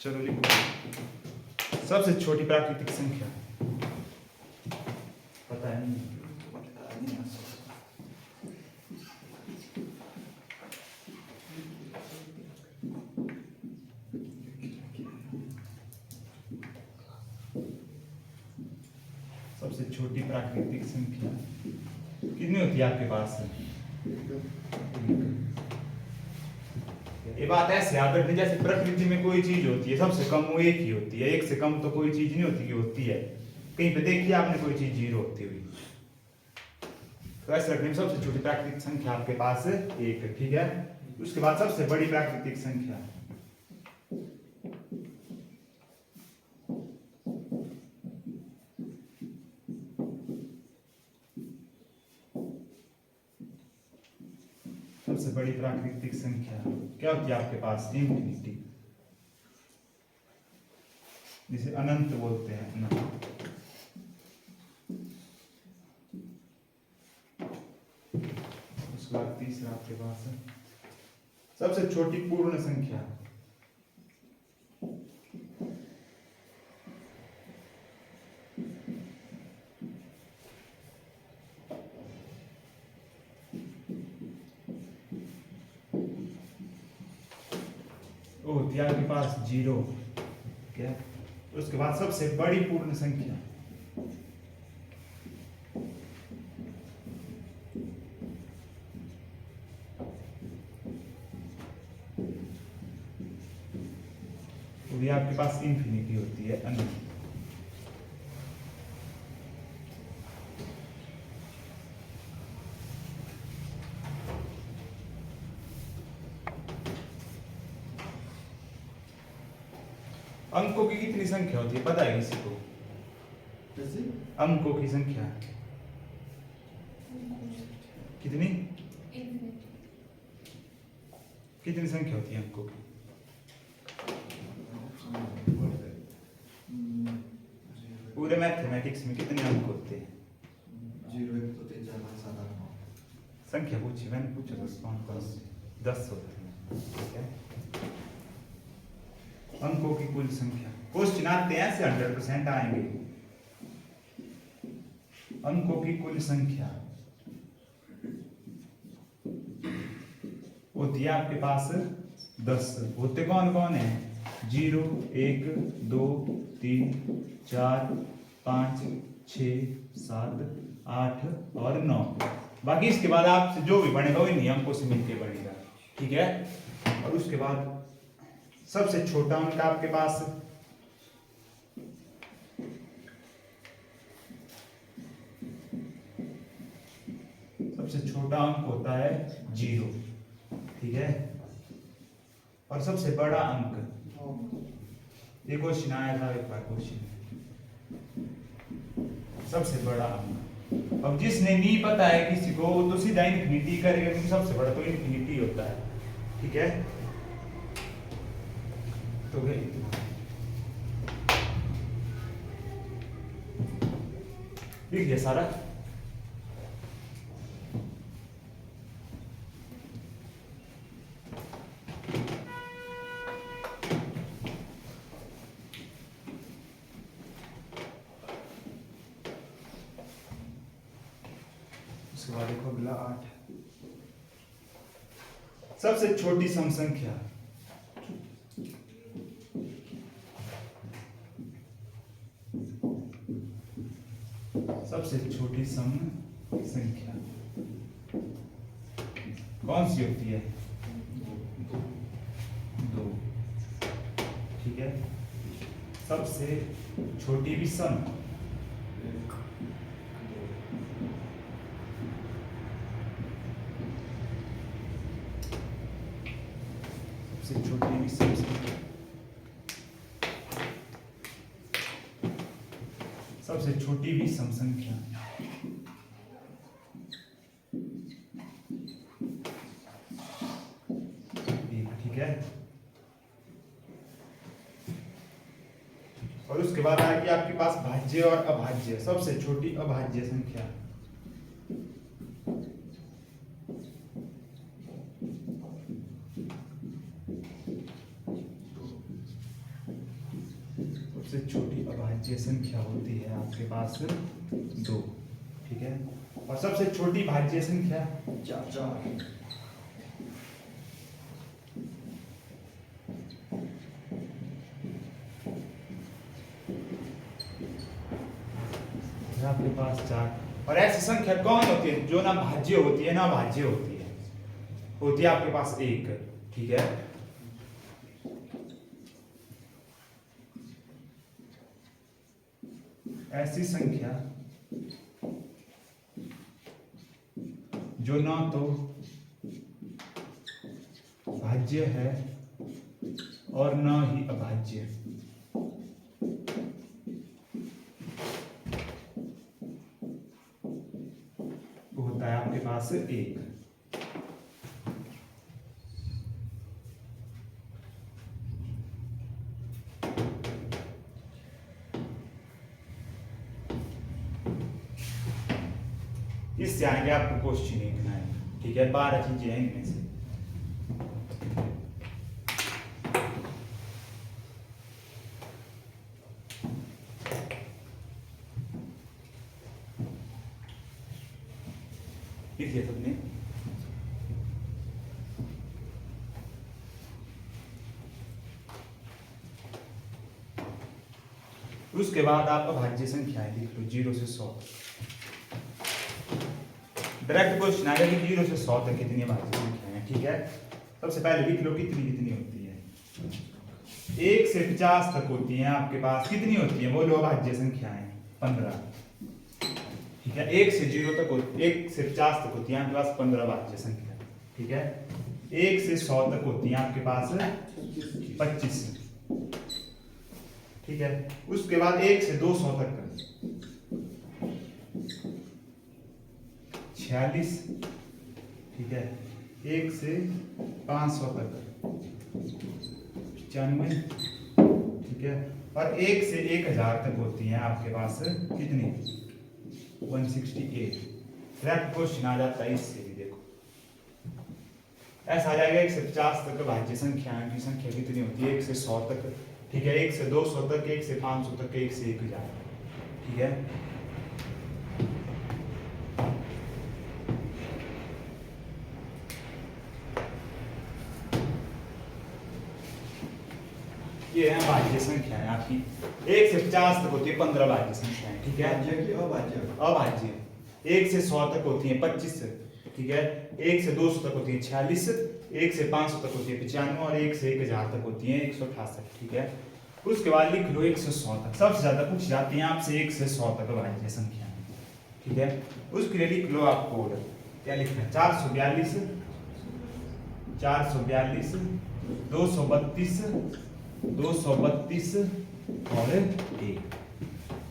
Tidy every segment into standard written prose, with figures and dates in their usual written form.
चलो लिखो। सबसे छोटी प्राकृतिक संख्या पता है नहीं। सबसे छोटी प्राकृतिक संख्या कितनी होती है आपके पास? ये बात ऐसे याद रखनी, जैसे प्रकृति में कोई चीज होती है सबसे कम वो एक ही होती है, एक से कम तो कोई चीज नहीं होती कि होती है। कहीं पे देखिए आपने कोई चीज जीरो होती हुई, तो ऐसे रखने में सबसे छोटी प्राकृतिक संख्या आपके पास एक है, ठीक है। उसके बाद सबसे बड़ी प्राकृतिक संख्या सबसे बड़ी प्राकृतिक संख्या क्या होती है आपके पास? इंफिनिटी, जिसे अनंत बोलते हैं, अनंत। उसके बाद तीसरा आपके पास है सबसे छोटी पूर्ण संख्या। वो होती है आपके पास जीरो, क्या? उसके बाद सबसे बड़ी पूर्ण संख्या वो भी आपके पास इंफिनिटी होती है, अनंत। अंकों की कितनी संख्या होती है पता है किसी को? जैसे अंकों की संख्या कितनी कितनी संख्या होती है अंकों की? पूरे मैथमेटिक्स में कितने अंक होते हैं? 0 1 2 3 4 5 7 8 9। संख्या पूछी मैंने, पूछा बस कौन कौन से? 10 होते हैं, ठीक है। अंकों की कुल संख्या, क्वेश्चन आते हैं ऐसे 100% आएंगे। अंकों की कुल संख्या होती है आपके पास 10। होते कौन कौन है? 0 1 2 3 4 5 6 7 8 और 9। बाकी इसके बाद आपसे जो भी बनेगा वही नहीं अंकों से मिलके बनेगा, ठीक है। और उसके बाद सबसे छोटा अंक आपके पास सबसे छोटा अंक होता है 0, ठीक है। और सबसे बड़ा अंक, ये क्वेश्चन आया था एक बार, क्वेश्चन सबसे बड़ा अंक। अब जिसने नहीं पता है किसी को वो तो सीधा इन्फिनिटी करेगा, क्योंकि सबसे बड़ा तो इन्फिनिटी होता है, ठीक है। तो लिख दिया सारा। उसके बाद देखो अगला 8, सबसे छोटी सम संख्या। सबसे छोटी सम संख्या कौन सी होती है? 2, ठीक है। सबसे छोटी विषम सबसे छोटी विषम संख्या, सबसे छोटी विषम संख्या ठीक है। और उसके बाद आएगी आपके पास भाज्य और अभाज्य। सबसे छोटी अभाज्य संख्या सबसे छोटी अभाज्य संख्या होती है आपके पास 2, ठीक है। और सबसे छोटी भाज्य संख्या 4। है आपके पास 4। और ऐसी संख्या कौन होती है जो ना भाज्य होती है ना भाज्य होती है आपके पास 1, ठीक है। ऐसी संख्या जो ना तो भाज्य है और न ही अभाज्य, वो होता है आपके पास 1। इससे आगे आपको क्वेश्चन लिखना है, ठीक है। 12 चीजें हैं इनमें से। लिखिए सबने। उसके बाद आप अभाज्य संख्याएं लिख लो 0 से 100। डायरेक्ट क्वेश्चन आएगा कि 0 से 100 तक कितनी अभाज्य संख्याएं हैं, ठीक है। सबसे पहले लिख लो कितनी कितनी होती है। 1 से 50 तक होती हैं आपके पास, कितनी होती है बोलो अभाज्य संख्याएं? 15, ठीक है। 1 से 0 तक 1 से 50 तक होती है आपके पास 15 अभाज्य संख्या, ठीक है। 1 से 100 तक होती है आपके पास 25, ठीक है। उसके बाद 1 से 200 तक 46, ठीक है। 1 से 500 तक 95, ठीक है। और 1 से 1000 तक होती हैं आपके पास कितनी? 168। डायरेक्ट क्वेश्चन आ जाता है इससे भी, देखो ऐसा आ जाएगा 1 से 50 तक भाज्य संख्याओं की संख्या कितनी होती है? 1 से 100 तक, ठीक है। 1 से 200 तक, 1 से 500 तक, 1 से 1000, ठीक है। ये है भाज्य संख्या है आपकी। 1 से 50 तक होती है 15 भाज्य संख्याएं, ठीक है। अभाज्य 1 से 100 तक होती है 25, ठीक है। 1 से 200 तक होती है 46, 1 से 500 तक होती है 95 और 1 से 1000 तक होती है 168, ठीक है। उसके बाद लिख लो 1 से 100 तक। सबसे ज्यादा पूछ जाती है आपसे 1 से 100 तक भाज्य संख्या, ठीक है। उसके लिए लिख लो आप कोड, क्या लिखना है? 442, 442, 232, 232 और 1।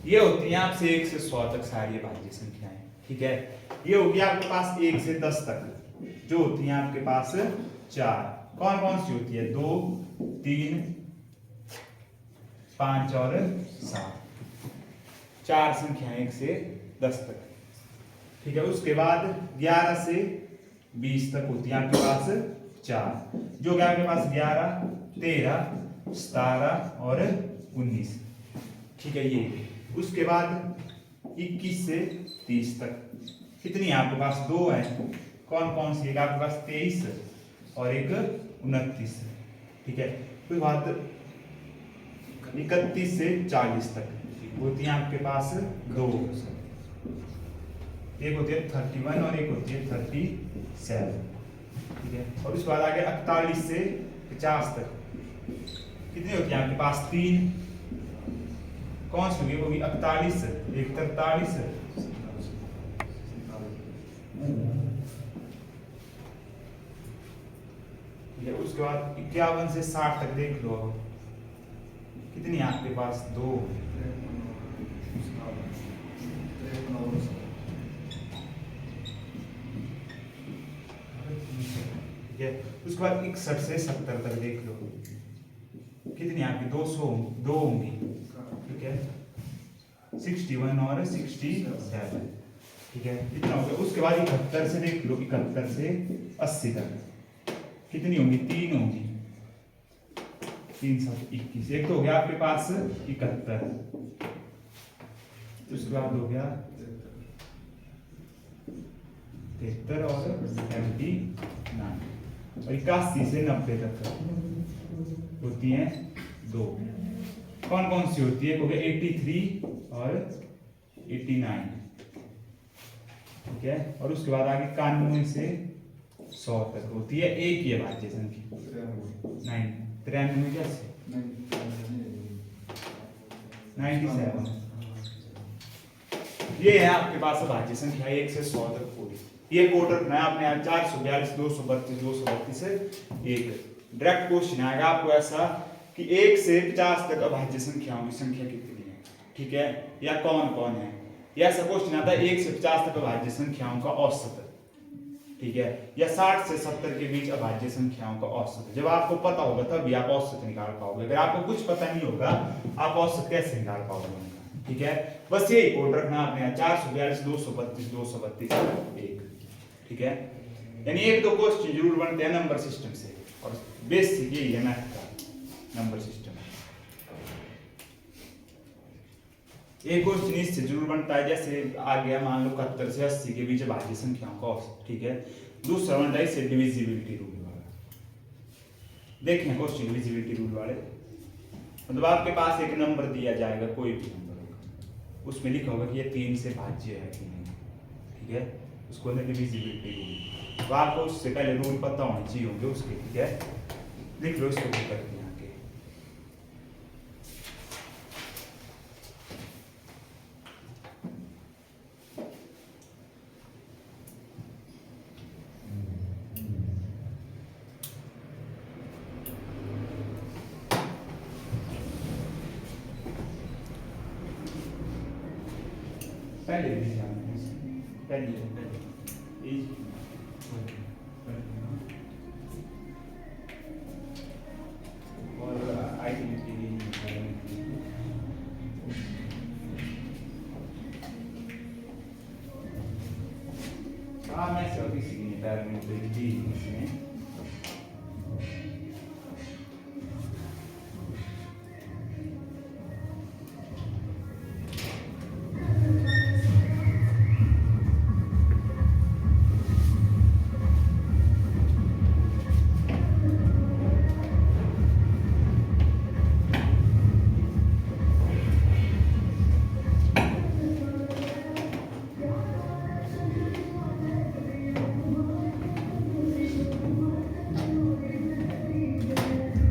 ये होती है आपसे 1 से 100 तक सारी भाज्य संख्याएं, ठीक है। ये होगी आपके पास 1 से 10 तक, जो होती है आपके पास 4। कौन कौन सी होती है? 2, 3, 5 और 7। 4 संख्याएं 1 से 10 तक, ठीक है। उसके बाद 11 से 20 तक होती है आपके पास 4, जो कि आपके पास 11, 13, 17 और 19, ठीक है। ये उसके बाद 21 से 30 तक कितनी है आपके पास? 2 है। कौन कौन सी? एक आपके पास 23 और एक 29, ठीक है। फिर बाद 31 से 40 तक होती है आपके पास 2, एक होती है 31 और एक होती है 37, ठीक है। और उसके बाद आगे 48 से 50 तक कितनी होती है आपके पास? 3। कौन सी होगी? वो भी 48, एक 43, ठीक है। उसके बाद 51 से 60 तक देख लो, कितनी है आपके पास? 2, ठीक है। उसके बाद 61 से 70 तक देख लो, कितनी आपकी? 2 होंगी, ठीक है। 61 और 67, ठीक है। कितना हो गया? उसके बाद 71 से देख लो, 71 से 80 तक कितनी होंगी? 3 होंगी, 3 7 21। एक तो हो गया आपके पास 71, उसके बाद हो गया 73 और 79, और 81 से 90 तक होती हैं 2। कौन कौन सी होती है? हो गया 83 और 89, ठीक है। और उसके बाद आगे 91 से 100 तक होती है एक ही अभाज्य संख्या। 93 कैसे? 97। ये है आपके पास अभाज्य संख्या 1 से 100 तक पूरी। ये कोड रखना है आपने आज 442 232 232 से एक डायरेक्ट क्वेश्चन आएगा आपको ऐसा कि 1 से 50 तक अभाज्य संख्याओं की संख्या कितनी है, ठीक है, या कौन कौन है। या ऐसा क्वेश्चन आता है 1 से 50 तक अभाज्य संख्याओं का औसत, ठीक है, या 60 से 70 के बीच अभाज्य संख्याओं का औसत। जब आपको पता होगा तभी आप औसत निकाल पाओगे। अगर आपको कुछ पता नहीं होगा आप औसत कैसे निकाल पाओगे उनका, ठीक है। बस यही कोड रखना आपने 442 232 232 1, ठीक है। यानी एक दो क्वेश्चन जरूर बनते हैं नंबर सिस्टम से, और बेसिक यही है मैथ का नंबर सिस्टम। एक क्वेश्चन इससे जरूर बनता है, जैसे आ गया मान लो 71 से 80 के बीच अभाज्य संख्याओं का औसत, ठीक है। दूसरा बनता है इससे डिविजिबिलिटी रूल वाला। देखें क्वेश्चन डिविजिबिलिटी रूल वाले, मतलब आपके पास एक नंबर दिया जाएगा, कोई भी नंबर होगा, उसमें लिखा होगा कि ये 3 से भाज्य है कि नहीं, ठीक है, उसको डिविजिबिलिटी रूल। तो आपको उससे पहले रूल पता होने चाहिए होंगे उसके, ठीक है। लिख लो इसको करके यहाँ के। पहले और आइडेंटिटी मैं सब किसी ने पैर में दी इसमें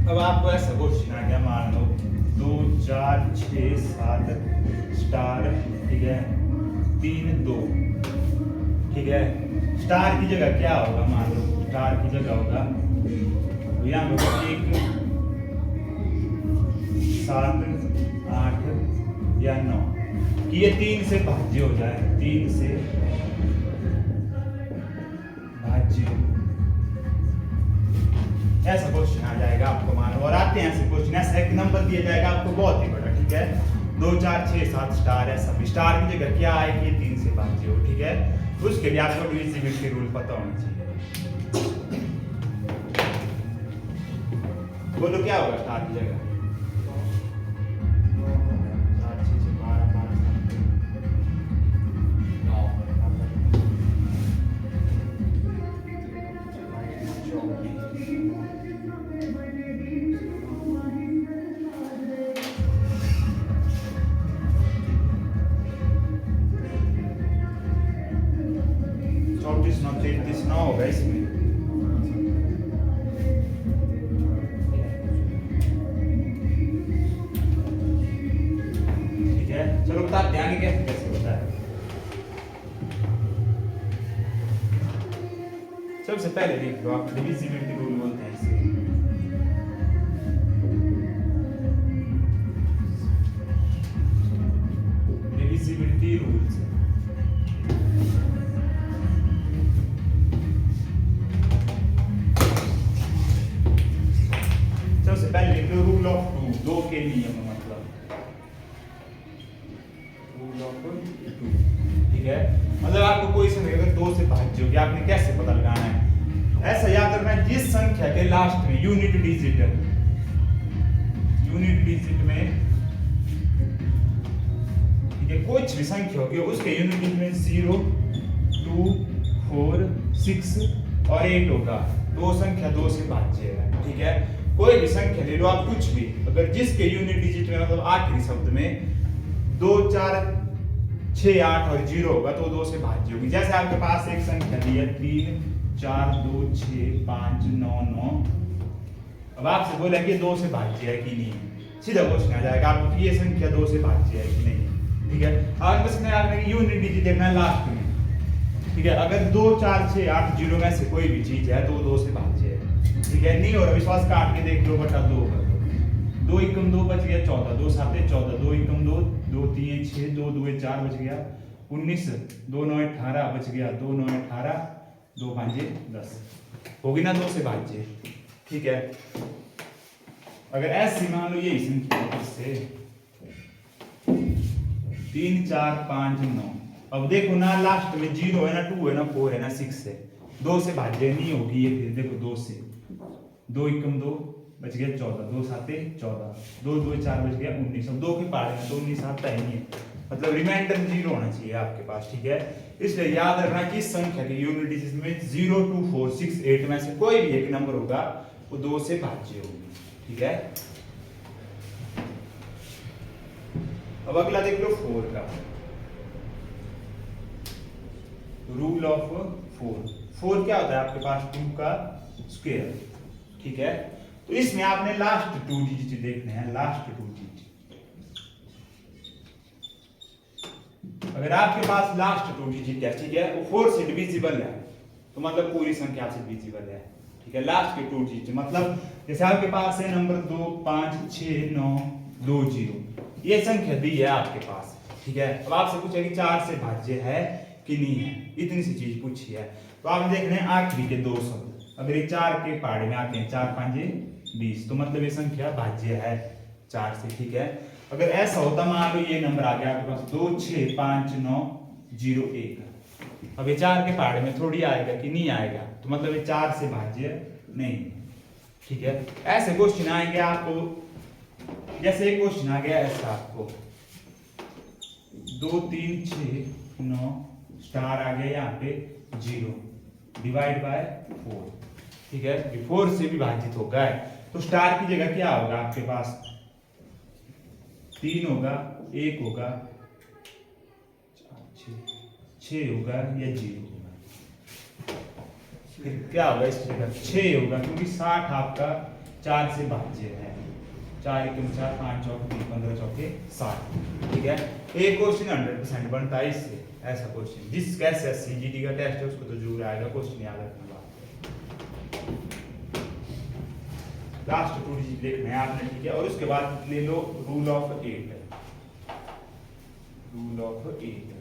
अब आपको ऐसा क्वेश्चन आ गया, मान लो 2 4 6 7 स्टार, ठीक है, 3 2, ठीक है। स्टार की जगह क्या होगा? मान लो स्टार की जगह होगा यहाँ होगा 1 7 8 या 9, कि ये 3 से भाज्य हो जाए, 3 से भाज्य, ऐसा क्वेश्चन आ जाएगा आपको। मानो और आते हैं ऐसे क्वेश्चन, ऐसा एक नंबर दिया जाएगा आपको बहुत ही बड़ा, ठीक है, 2 4 6 7 स्टार, ऐसा भी स्टार की जगह क्या आएगी? 3 से भाज्य हो, ठीक है। उसके लिए आपको डिविजिबिलिटी रूल पता होना चाहिए। बोलो क्या होगा स्टार की जगह? 7 6 12 12 34 9 33 9 होगा इसमें, ठीक है। चलो बताते हैं आगे कैसे कैसे होता है। सबसे पहले देख लो आप, डिविजिबिलिटी रूल बोलते हैं इसे। डिविजिबिलिटी रूल्स, सबसे पहले लिख लो रूल ऑफ 2, 2 के नियम, मतलब रूल ऑफ 2, ठीक है। मतलब आपको कोई संख्या अगर 2 से भाज्य होगी, आपने कैसे पता लगाना है? ऐसा याद रखना है, जिस संख्या के लास्ट में यूनिट डिजिट यूनिट डिजिट में, ठीक है, कुछ भी संख्या होगी उसके यूनिट डिजिट में 0, 2, 4, 6 और 8 होगा। दो संख्या 2 से भाज्य है, ठीक है। कोई भी संख्या ले लो आप, कुछ भी, अगर जिसके यूनिट डिजिट में मतलब आखिरी शब्द में 2, 4, 6, 8 और 0 होगा तो 2 से भाज्य होगी। जैसे आपके पास एक संख्या दी है 3, 4, 2, 6, 5, 9, 9। अब आपसे बोला कि 2 से भाज्य है कि नहीं है, सीधा क्वेश्चन आ जाएगा आपको कि ये संख्या 2 से भाज्य है कि नहीं, ठीक है। अब बस आपने यूनिट डिजिट देखना है लास्ट में, ठीक है। अगर 2, 4, 6, 8, 0 में से कोई भी चीज है तो 2 से भाज्य है, ठीक है। नहीं हो रहा विश्वास, काट के देख लो, बटा 2 कर दो, 2 एकम 2 बच गया 14, 2 7 14, 2 एकम 2, 2 3 6, 2 2 4 बच गया 19, 2 9 18 बच गया 2 9 18, 2 5 10, होगी ना 2 से भाज्य, ठीक है। अगर ऐसी मान लो यही संख्या से 3 4 5 9, अब देखो ना लास्ट में 0 है ना 2 है ना 4 है ना 6 है, 2 से भाज्य नहीं होगी ये। फिर देखो 2 से 2 एकम 2 बच गया 14, 2 7 14, 2 2 4 बच गया 19। अब 2 के पार में तो 19 आता ही नहीं है, मतलब रिमाइंडर 0 होना चाहिए आपके पास, ठीक है। इसलिए याद रखना कि इस संख्या की यूनिट डिजिट में 0, 2, 4, 6, 8 में से कोई भी एक नंबर होगा वो 2 से भाज्य होगी, ठीक है। अब अगला देख लो 4 का रूल ऑफ 4। 4 क्या होता है आपके पास 2 का स्क्वायर, ठीक है। तो इसमें आपने लास्ट 2 डिजिट देखने हैं, लास्ट 2 डिजिट। अगर आपके पास लास्ट 2 डिजिट है, ठीक है, वो 4 से डिविजिबल है तो मतलब पूरी संख्या से डिविजिबल है, ठीक है। लास्ट के 2 डिजिट मतलब जैसे आपके पास है नंबर 2 5 6 9 2 0, ये संख्या दी है आपके पास, ठीक है। अब आपसे पूछा कि 4 से भाज्य है कि नहीं है, इतनी सी चीज पूछी है। तो आप देख रहे हैं आखिरी के 2 शब्द, अगर ये 4 के पहाड़े में आते हैं 4 5 20, तो मतलब ये संख्या भाज्य है 4 से, ठीक है। अगर ऐसा होता मान लो ये नंबर आ गया आपके पास 2 6 5 9 0 1, अब ये 4 के पहाड़े में थोड़ी आएगा कि नहीं आएगा, तो मतलब ये 4 से भाज्य नहीं, ठीक है। ऐसे क्वेश्चन आएंगे आपको, जैसे एक क्वेश्चन आ गया ऐसा आपको 2 3 6 9 स्टार आ गया यहाँ पे 0 डिवाइड बाय 4, ठीक है। 4 से विभाजित होगा है तो स्टार की जगह क्या होगा आपके पास 3 होगा 1 होगा 6 होगा या 0 होगा, फिर क्या होगा इस जगह 6 होगा क्योंकि 60 आपका 4 से भाज्य है, 4 एकम 4 5 चौक 15 चौके 60, ठीक है। एक क्वेश्चन 100% बनता है इससे, ऐसा क्वेश्चन जिस कैसे सीजीटी का टेस्ट है उसको तो जरूर आएगा, क्वेश्चन याद रखना। लास्ट 2 डिजिट लिखना है आपने, ठीक है। और उसके बाद ले लो रूल ऑफ 8। रूल ऑफ 8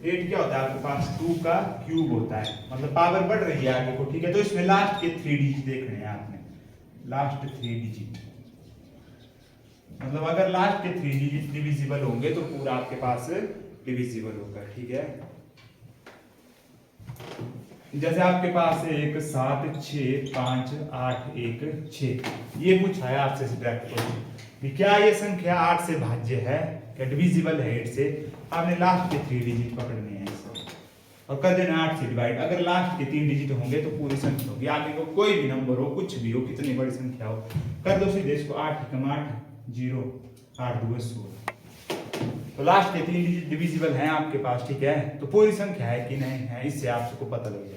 क्या होता है आपके पास 2 का क्यूब होता है, मतलब पावर बढ़ रही है आगे को, ठीक है। तो इसमें लास्ट के 3 डिजिट देखने हैं आपने, लास्ट 3 डिजिट मतलब अगर लास्ट के 3 डिजिट डिविजिबल होंगे तो पूरा आपके पास डिविजिबल होगा, ठीक है। जैसे आपके पास है 1 7 6 5 8 1 6, ये पूछा है आपसे डायरेक्ट क्वेश्चन, क्या ये संख्या 8 से भाज्य है, क्या डिविजिबल है 8 से। आपने लास्ट के 3 डिजिट पकड़ने हैं और कर देना 8 से डिवाइड। अगर लास्ट के 3 डिजिट होंगे तो पूरी संख्या होगी, आगे को कोई भी नंबर हो, कुछ भी हो, कितनी बड़ी संख्या हो, कर दो सीधे इसको 8 एकम 8 0 8 2 16, तो लास्ट के 3 डिजिट डिविजिबल हैं आपके पास, ठीक है। तो पूरी संख्या है कि नहीं है, इससे आपको पता लग जाएगा।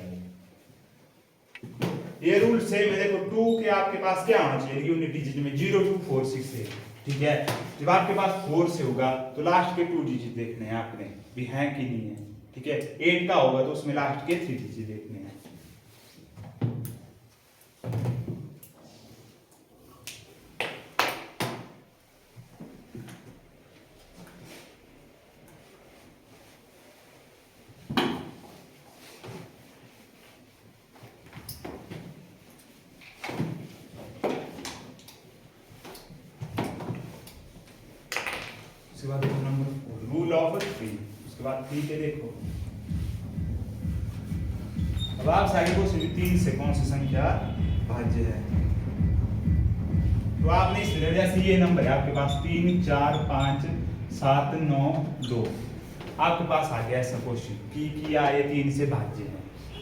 ये रूल सेम है, देखो 2 के आपके पास क्या होना चाहिए यूनिट डिजिट में 0 2 4 6 8, ठीक है। जब आपके पास 4 से होगा तो लास्ट के 2 डिजिट देखने हैं आपने भी हैं कि नहीं है, ठीक है। 8 का होगा तो उसमें लास्ट के 3 डिजिट देखने हैं। उसके बाद देखो नंबर रूल ऑफ 3, उसके बाद 3 के देखो। अब आप साइड को 3 से कौन सी संख्या भाज्य है, तो आपने इस तरह जैसे ये नंबर है आपके पास 3 4 5 7 9 2 आपके पास आ गया ऐसा क्वेश्चन कि क्या ये 3 से भाज्य है,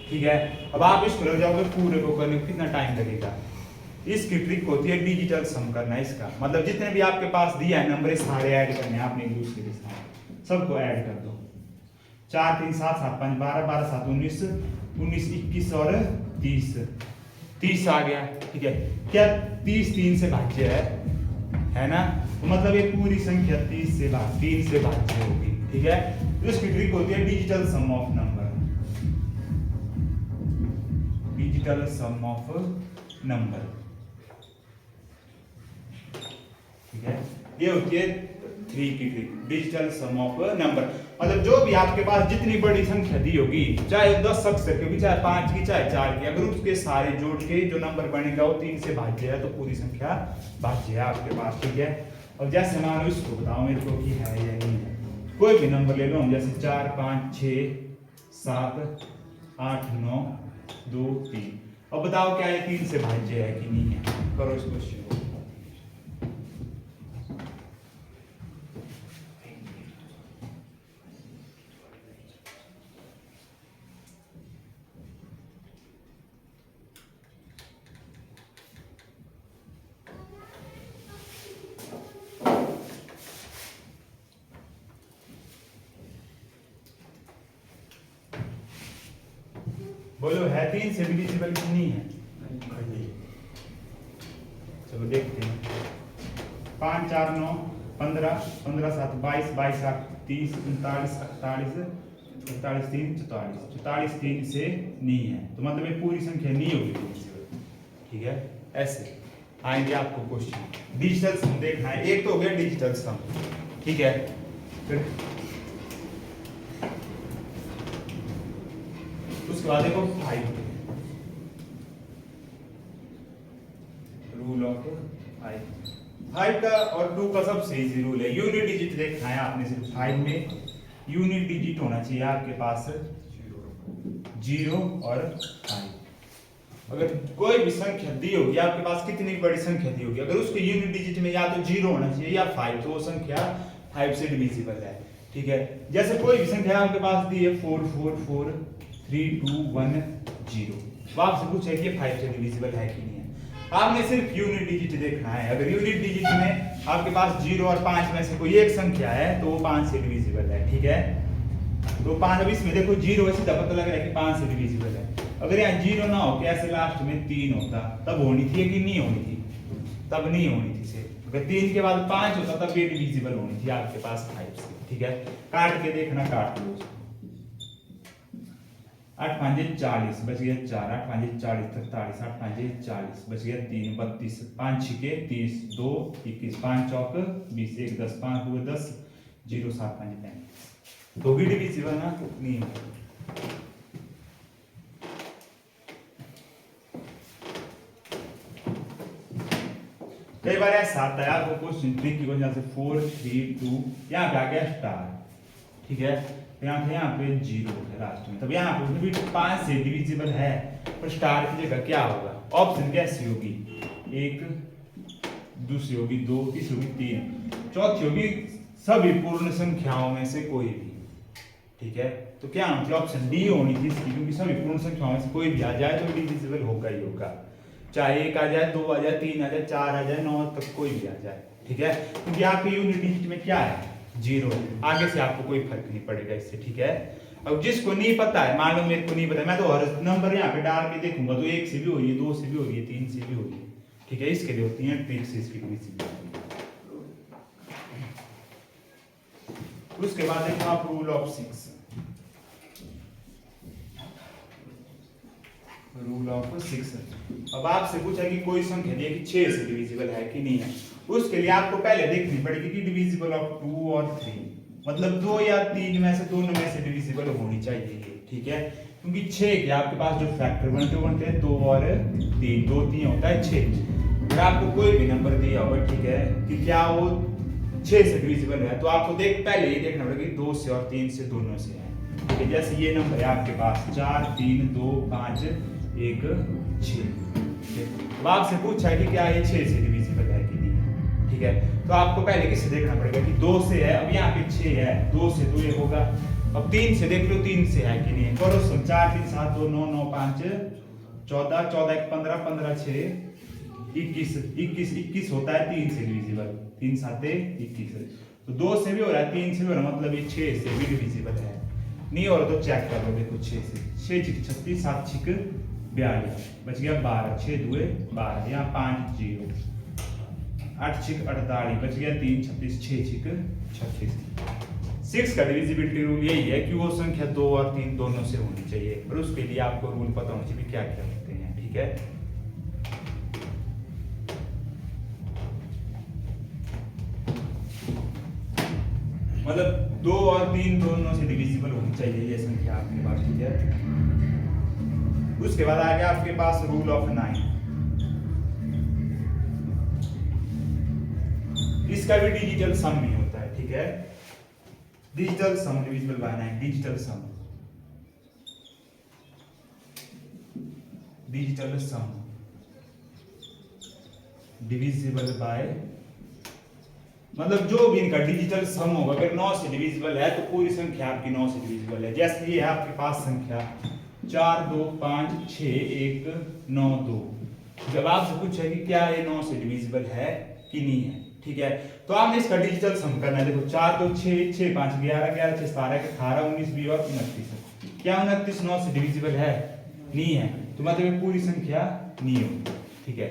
ठीक है। अब आप इसको लग जाओगे पूरे को करने में कितना टाइम लगेगा। इसकी ट्रिक होती है डिजिटल सम करना। इसका मतलब जितने भी आपके पास दिया है नंबर सारे ऐड करने हैं आपने एक दूसरे के साथ, सबको ऐड कर दो। 4 3 7 7 5 12 12 7 19 19 21 और 30 30 आ गया, ठीक है। क्या 30 3 से भाज्य है ना, तो मतलब ये पूरी संख्या 3 से भाज्य होगी, ठीक है। तो इसकी ट्रिक होती है digital sum of number, digital sum of number, ठीक है। ये होती है 3 की trick, digital sum of number. मतलब जो भी आपके पास जितनी बड़ी संख्या दी होगी, चाहे 10 अक्षर की भी, चाहे 5 की, चाहे 4 की, अगर उसके सारे जोड़ के जो नंबर बनेगा वो 3 से भाज्य है तो पूरी संख्या भाज्य है आपके पास, ठीक है। और जैसे मान लो इसको बताओ मेरे को कि है या नहीं है, कोई भी नंबर ले लो, जैसे 4 5 6 7 8 9 2 3। अब बताओ क्या ये 3 से भाज्य है कि नहीं है, करो इस क्वेश्चन को। बोलो है 3 से डिविजिबल कि नहीं है? चलो देखते हैं। 5 4 9 15 15 7 22 22 8 30 39 48 48 3 44 44 3 से नहीं है, तो मतलब ये पूरी संख्या नहीं होगी डिविजिबल, ठीक है। ऐसे आएंगे आपको क्वेश्चन। डिजिटल सम देखना है, एक तो हो गया डिजिटल सम, ठीक है। फिर उसके बाद देखो 5, रूल ऑफ 5 का और 2 का सबसे इजी रूल है। यूनिट डिजिट देखना है आपने सिर्फ 5 में, यूनिट डिजिट होना चाहिए आपके पास 0 और 5। अगर कोई भी संख्या दी होगी आपके पास, कितनी बड़ी संख्या दी होगी, अगर उसके यूनिट डिजिट में या तो 0 होना चाहिए या 5, तो वो संख्या 5 से डिविजिबल है, ठीक है। जैसे कोई भी संख्या आपके पास दी है 4 4 4 3 2 1 0, तो आपसे पूछे कि 5 से डिविजिबल है कि नहीं है। आपने सिर्फ यूनिट डिजिट देखना है। अगर यूनिट डिजिट में आपके पास 0 और 5 में से कोई एक संख्या है तो वो 5 से डिविजिबल है, ठीक है। तो 5, अब इसमें देखो 0 है, सीधा पता लग रहा है कि 5 से डिविजिबल है। अगर यहाँ 0 ना हो के ऐसे लास्ट में 3 होता तब होनी थी कि नहीं होनी थी, तब नहीं होनी थी से। अगर 3 के बाद 5 होता तब ये डिविजिबल होनी थी आपके पास 5 से, ठीक है। काट के देखना, काट लो। 8 5 40 बच गया 4, 8 5 40 43, 8 5 40 बच गया 3 32, 5 6 30 2 21, 5 चौक 20 1 10 5 2 10 0 7 5 35, तो भी डिविजिबल ना नहीं। कई बार ऐसा आता है आपको क्वेश्चन ट्रिक की वजह से 4 3 2 यहाँ पे आ गया स्टार, ठीक है। यहाँ थे यहाँ पे 0 है लास्ट में, तब यहाँ पे भी 5 से डिविजिबल है, पर स्टार की जगह क्या होगा, ऑप्शन कैसी होगी, 1, दूसरी होगी 2, तीसरी होगी 3, चौथी होगी सभी पूर्ण संख्याओं में से कोई भी, ठीक है। तो क्या होती है, ऑप्शन डी होनी थी इसकी, क्योंकि सभी पूर्ण संख्याओं में से कोई भी आ जाए तो डिविजिबल होगा ही होगा, चाहे 1 आ जाए 2 आ जाए 3 आ जाए 4 आ जाए 9 तक कोई भी आ जाए, ठीक है। क्योंकि आपके यूनिट डिजिट में क्या है, 0 है, आगे से आपको कोई फर्क नहीं पड़ेगा इससे, ठीक है। अब जिसको नहीं पता है, मान लो मेरे को नहीं पता, मैं तो हर नंबर यहाँ पे डाल के देखूंगा तो 1 से भी हो रही है, 2 से भी हो रही है, 3 से भी हो रही है, ठीक है। इसके लिए होती है ट्रिक्स इसकी डिविजिबिलिटी। उसके बाद देखो आप रूल ऑफ 6, रूल ऑफ 6। अब आपसे पूछा कि कोई संख्या दी है कि 6 से डिविजिबल है कि नहीं है, उसके लिए आपको पहले देखनी पड़ेगी कि डिविजिबल ऑफ 2 और 3, मतलब 2 या 3 में से दोनों में से डिविजिबल होनी चाहिए, ठीक है। क्योंकि 6 के आपके पास जो फैक्टर बनते हैं 2 और 3, 2 3 होता है 6। अगर आपको कोई भी नंबर दिया होगा, ठीक है, कि क्या वो 6 से डिविजिबल है, तो आपको पहले ये देखना पड़ेगा कि 2 से और 3 से दोनों से है, ठीक है। जैसे ये नंबर है आपके पास 4 3 2 5 1 6, अब आपसे पूछा है कि क्या ये 6 से डिविजिबल है कि ठीक है। तो आपको पहले किससे देखना पड़ेगा कि 2 से है, अब यहाँ पे 6 है, 2 से तो ये होगा। अब 3 से देख लो 3 से है कि नहीं है, करो सम 4 3 7 2 9 9 5 14 14 1 15 15 6 21 21 21 होता है 3 से डिविजिबल, 3 7 21। तो 2 से भी हो रहा है, 3 से भी हो रहा है, मतलब ये 6 से भी डिविजिबल है। नहीं हो रहा तो चेक कर लो, देखो 6 से 6 छिक 36 7 छिक 42 बच गया 12 6 2 12, यहाँ 5 0 8 छिक 48 बच गया 3 36 6 छिक 36। 6 का डिविजिबिलिटी रूल यही है कि वो संख्या 2 और 3 दोनों से होनी चाहिए, और उसके लिए आपको रूल पता होना चाहिए क्या क्या होते हैं, ठीक है। मतलब 2 और 3 दोनों से डिविजिबल होनी चाहिए ये संख्या आपके पास, ठीक है। उसके बाद आ गया आपके पास रूल ऑफ 9। इसका भी डिजिटल सम ही होता है, ठीक है। Digital sum divisible by 9, digital sum, digital sum divisible by, मतलब जो भी इनका डिजिटल सम होगा, अगर 9 से डिविजिबल है तो पूरी संख्या आपकी 9 से डिविजिबल है। जैसे ये है आपके पास संख्या 4 2 5 6 1 9 2। जब आपसे पूछे कि क्या ये 9 से डिविजिबल है कि नहीं है, ठीक है, तो आपने इसका डिजिटल सम करना है। देखो 4 2 6 6 5 11 11 6 17 18 19 20 और 29। क्या 29 9 से डिविजिबल है? नहीं है, तो मतलब ये पूरी संख्या नहीं होगी, ठीक है।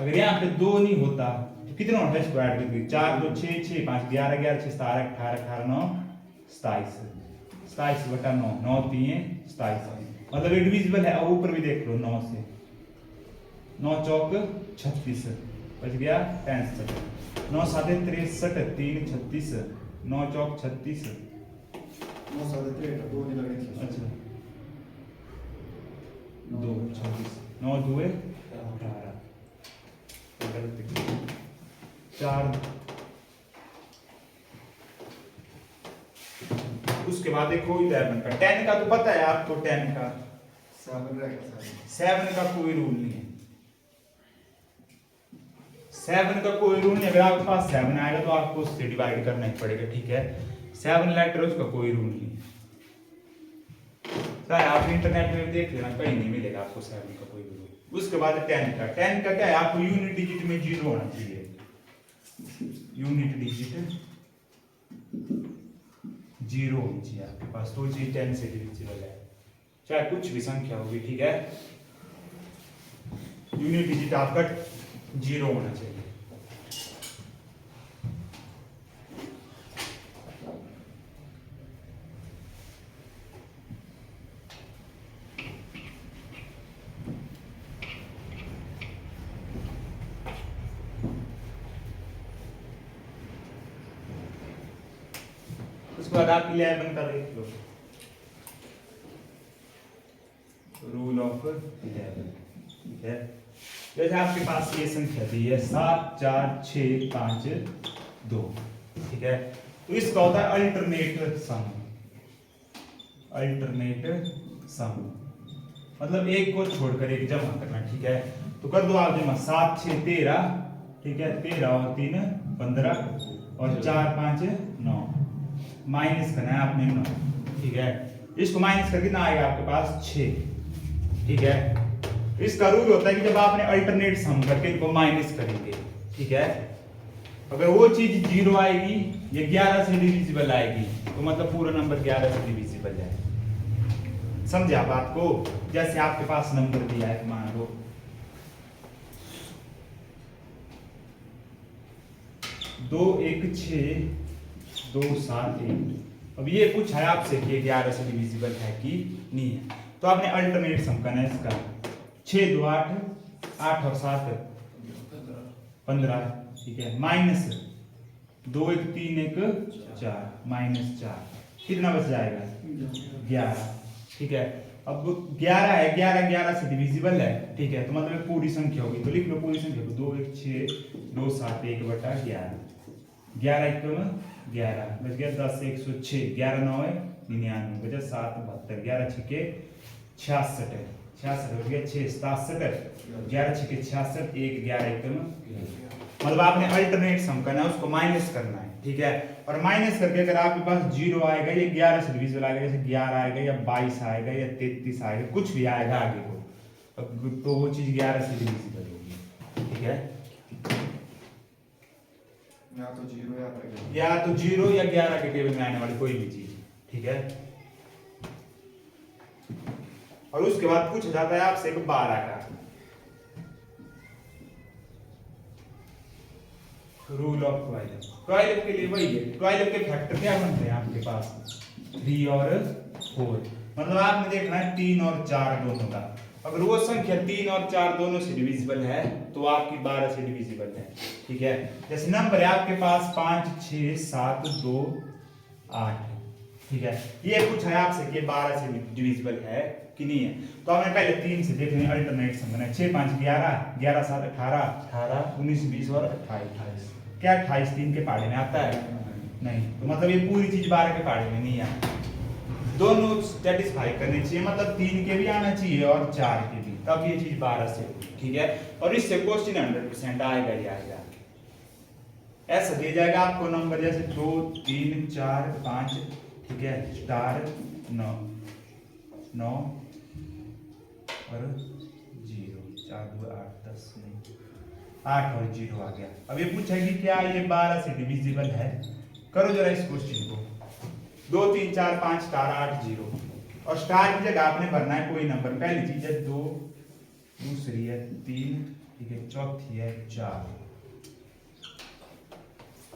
अगर यहाँ पे 2 नहीं होता तो कितना होता है, इसको ऐड करके 4 2 6 6 5 11 11 6 17 18 18 9 27 27 बटा 9 9 3 27, मतलब ये डिविजिबल है। अब ऊपर भी देख लो 9 से, 9 चौक 36 बच गया 65, 9 7 63 3 36 9 चौक 36 9 7 3 2 नहीं लगे थे। अच्छा 2 26 9 2 18 4। उसके बाद देखो 11 का, 10 का तो पता है आपको, 10 का 7 रहेगा, 7 का कोई रूल नहीं है, 7 का कोई रूल नहीं। अगर आपके पास 7 आएगा तो आपको उससे डिवाइड करना ही पड़ेगा, ठीक है। 7 लेटर उसका कोई रूल नहीं है। सर आप इंटरनेट में देख लेना, कहीं नहीं मिलेगा आपको 7 का कोई रूल। उसके बाद 10 का, 10 का क्या है, आपको यूनिट डिजिट में 0 होना चाहिए, यूनिट डिजिट 0 होनी चाहिए आपके पास, तो चीज 10 से डिविजिबल है, चाहे कुछ भी संख्या होगी, ठीक है। यूनिट डिजिट आपका 0 होना चाहिए। उसके बाद आप 11 का देख लो, रूल ऑफ 11, ठीक है। जैसे आपके पास ये संख्या दी है 7 4 6 5 2, ठीक है, तो इसका होता है अल्टरनेट सम, अल्टरनेट सम, मतलब एक को छोड़कर एक जमा करना, ठीक है। तो कर दो आप जमा, 7 6 13, ठीक है, 13 और 3 15 और 4 5 9, माइनस करना है आपने 9, ठीक है। इसको माइनस करके ना आएगा आपके पास 6, ठीक है। इसका रूल होता है कि जब आपने अल्टरनेट सम करके इनको माइनस करेंगे, ठीक है, अगर वो चीज 0 आएगी या 11 से डिविजिबल आएगी तो मतलब पूरा नंबर 11 से डिविजिबल है। समझा बात को? जैसे आपके पास नंबर दिया है, मान लो 2 1 6 2 7 1, अब ये पूछा है आपसे कि 11 से डिविजिबल है कि नहीं है, तो आपने अल्टरनेट सम करना है इसका। 6 2 8 8 और 7 15, ठीक है, माइनस 2 1 3 1 4 माइनस 4, कितना बच जाएगा 11, ठीक है। अब 11 है, 11 11 से डिविजिबल है, ठीक है, तो मतलब पूरी संख्या होगी, तो लिख लो पूरी संख्या को, 2 1 6 2 7 1 बटा 11, 11 1 11 बच गया 10 106, 11 9 99 बचा 7 72, 11 6 66 है, 66 हो गया 6 67, 11 6 66 1 11 1 मतलब आपने अल्टरनेट सम करना है, उसको माइनस करना है, ठीक है। और माइनस करके अगर आपके पास 0 आएगा या 11 से डिविजिबल आएगा, जैसे 11 आएगा या 22 आएगा या 33 आएगा, कुछ भी आएगा आगे को, तो वो चीज 11 से डिविजिबल होगी, ठीक है। या तो 0 या तो 0 या 11 के टेबल में आने वाली कोई भी चीज, ठीक है। और उसके बाद पूछा जाता है आपसे 12 का रूल ऑफ 12 के लिए वही है। 12 के फैक्टर क्या बनते हैं आपके पास 3 और 4, मतलब आपने देखना है 3 और 4 दोनों का। अगर वो संख्या 3 और 4 दोनों से डिविजिबल है तो आपकी 12 से डिविजिबल है, ठीक है। जैसे नंबर है आपके पास 5 6 7 2 8, ठीक है। ये पूछा है आपसे कि 12 से डिविजिबल है कि नहीं है, तो आपने पहले 3 से देख लें, अल्टरनेट समझना है। 6 5 11, 11 7 18, 18 19 20 और 28। क्या 28 3 के पहाड़े में आता है? नहीं, तो मतलब ये पूरी चीज 12 के पहाड़े में नहीं है। दोनों सेटिस्फाई करनी चाहिए, मतलब 3 के भी आना चाहिए और 4 के भी, तब ये चीज 12 से होगी, ठीक है। और इससे क्वेश्चन 100% आएगा ही आएगा। ऐसा दिया जाएगा आपको नंबर जैसे 2 3 4 5, ठीक है, स्टार 9 9 और 0, 4 2 8 10 नहीं 8 और 0 आ गया। अब ये पूछेगी क्या ये 12 से डिविजिबल है? करो जरा इस क्वेश्चन को। 2 3 4 5 स्टार 8 0, और स्टार की जगह आपने भरना है कोई नंबर। पहली चीज है 2, दूसरी है 3, ठीक है, चौथी है 4।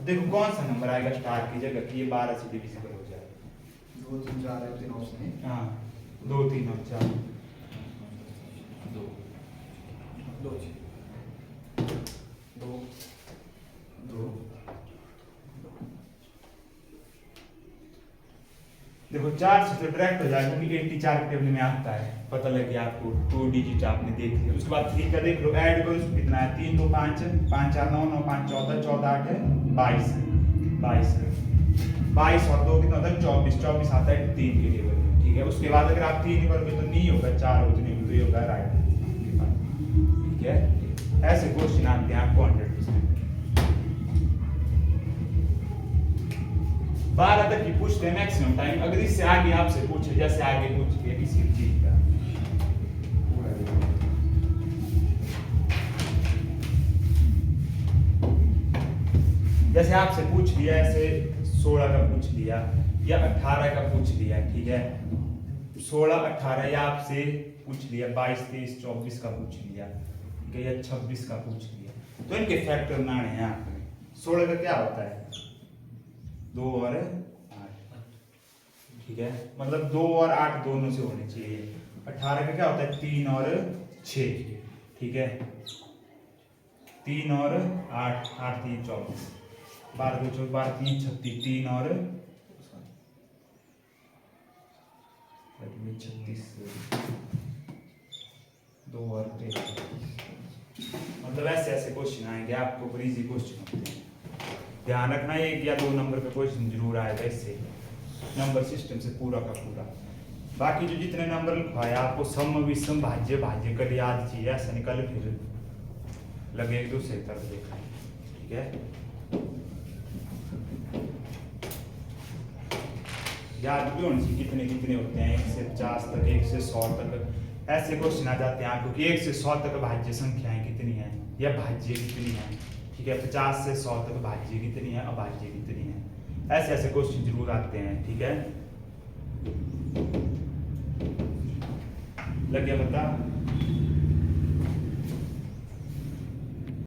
देखो कौन सा नंबर आएगा स्टार की जगह कि ये 12 से डिविजिबल हो जाए। 2 3 4 है, 3 ऑप्शन है। हाँ 2 3 और 4 2 2 2 2। देखो 4 से तो डायरेक्ट हो जाएगा क्योंकि 84 के टेबल में आता है, पता लग गया आपको। 2 डिजिट आपने देख लिया। उसके बाद 3 का देख लो, ऐड करो, उसको कितना है 3 2 5 5 4 9 9 5 14 14 8 22 22 22 और 2 कितना होता है 24 24 आता है 3 के टेबल में, ठीक है। उसके बाद अगर आप 3 करोगे तो नहीं होगा, 4 हो नहीं तो ये होगा राइट, ठीक है। ऐसे क्वेश्चन आते हैं आपको 100%। 12 तक ही पूछते हैं मैक्सिमम टाइम। अगर इससे आगे आपसे पूछे, जैसे आगे पूछ लिया किसी चीज का, जैसे आपसे पूछ लिया ऐसे 16 का पूछ लिया या 18 का पूछ लिया, ठीक है। 16 18 या आपसे पूछ लिया 22 23 24 का पूछ लिया, ठीक है, या 26 का पूछ लिया, तो इनके फैक्टर बनाने हैं आपने। 16 का क्या होता है 2 और 8, ठीक है, मतलब 2 और 8 दोनों से होने चाहिए। 18 का क्या होता है 3 और 6, ठीक है, 3 और 8 8 3 24, 12 2 24 12 3 36, 3 और 36 2 और 13, मतलब ऐसे ऐसे क्वेश्चन आएंगे आपको, इजी क्वेश्चन होते हैं। ध्यान रखना 1 या 2 नंबर पे क्वेश्चन जरूर आएगा इससे, नंबर सिस्टम से पूरा का पूरा। बाकी जो जितने नंबर लिखवाया आपको सम विषम भाज्य भाज्य कर याद चाहिए, ऐसा निकल फिर लगे एक दूसरे तरफ देखा, ठीक है। याद भी होनी चाहिए कितने कितने होते हैं, 1 से 50 तक 1 से 100 तक ऐसे क्वेश्चन आ जाते हैं आपको कि 1 से 100 तक भाज्य संख्याएं कितनी हैं या भाज्य कितनी हैं, ठीक है। 50 से 100 तक भाज्य कितनी है, अभाज्य कितनी है, ऐसे ऐसे क्वेश्चन जरूर आते हैं, ठीक है। लग गया पता।